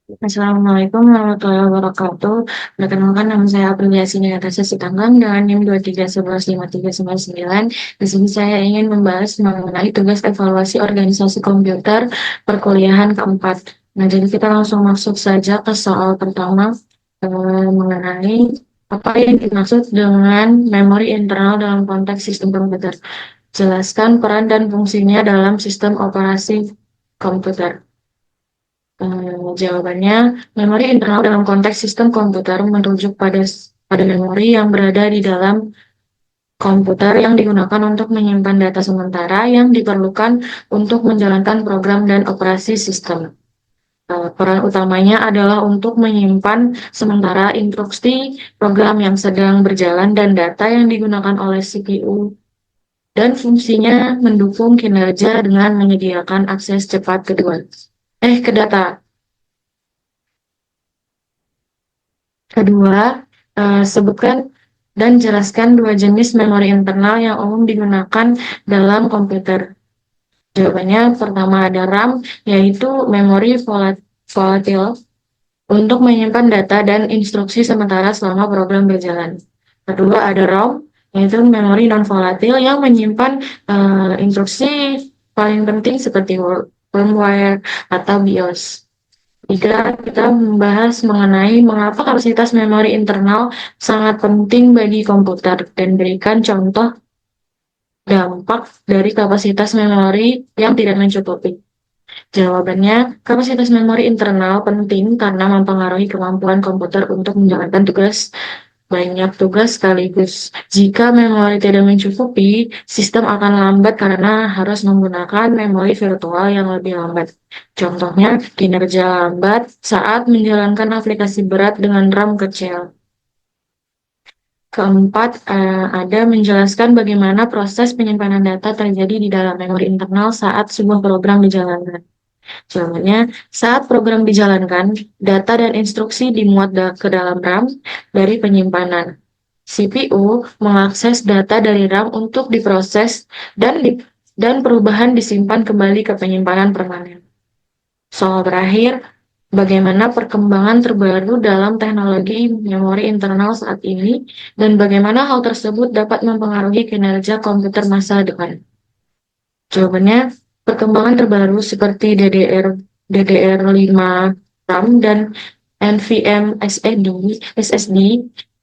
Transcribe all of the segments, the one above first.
Assalamualaikum warahmatullahi wabarakatuh. Perkenalkan nama saya Apriliasi Natasha Sitanggang dengan NIM 2311539. Di sini saya ingin membahas mengenai tugas evaluasi organisasi komputer perkuliahan keempat. Nah, jadi kita langsung masuk saja ke soal pertama mengenai apa yang dimaksud dengan memori internal dalam konteks sistem komputer. Jelaskan peran dan fungsinya dalam sistem operasi komputer. Jawabannya, memori internal dalam konteks sistem komputer merujuk pada memori yang berada di dalam komputer yang digunakan untuk menyimpan data sementara yang diperlukan untuk menjalankan program dan operasi sistem. Peran utamanya adalah untuk menyimpan sementara instruksi program yang sedang berjalan dan data yang digunakan oleh CPU dan fungsinya mendukung kinerja dengan menyediakan akses cepat ke data. Kedua, sebutkan dan jelaskan dua jenis memori internal yang umum digunakan dalam komputer. Jawabannya, pertama ada RAM, yaitu memori volatil untuk menyimpan data dan instruksi sementara selama program berjalan. Kedua ada ROM, yaitu memori non-volatil yang menyimpan instruksi paling penting seperti firmware atau BIOS. Tiga, kita membahas mengenai mengapa kapasitas memori internal sangat penting bagi komputer dan berikan contoh dampak dari kapasitas memori yang tidak mencukupi. Jawabannya, kapasitas memori internal penting karena mempengaruhi kemampuan komputer untuk menjalankan banyak tugas sekaligus. Jika memori tidak mencukupi, sistem akan lambat karena harus menggunakan memori virtual yang lebih lambat. Contohnya, kinerja lambat saat menjalankan aplikasi berat dengan RAM kecil. Keempat, ada menjelaskan bagaimana proses penyimpanan data terjadi di dalam memori internal saat sebuah program dijalankan. Jawabannya, saat program dijalankan, data dan instruksi dimuat ke dalam RAM dari penyimpanan. CPU mengakses data dari RAM untuk diproses dan perubahan disimpan kembali ke penyimpanan permanen. Soal terakhir, bagaimana perkembangan terbaru dalam teknologi memori internal saat ini dan bagaimana hal tersebut dapat mempengaruhi kinerja komputer masa depan. Jawabannya, perkembangan terbaru seperti DDR5 RAM dan NVMe SSD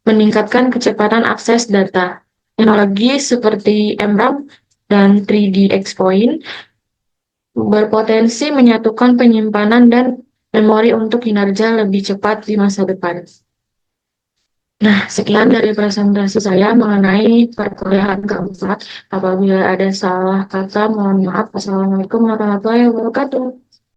meningkatkan kecepatan akses data. Teknologi seperti MRAM dan 3D Expoint berpotensi menyatukan penyimpanan dan memori untuk kinerja lebih cepat di masa depan. Nah, sekian dari presentasi saya mengenai perkuliahan keempat. Apabila ada salah kata, mohon maaf. Assalamualaikum warahmatullahi wabarakatuh.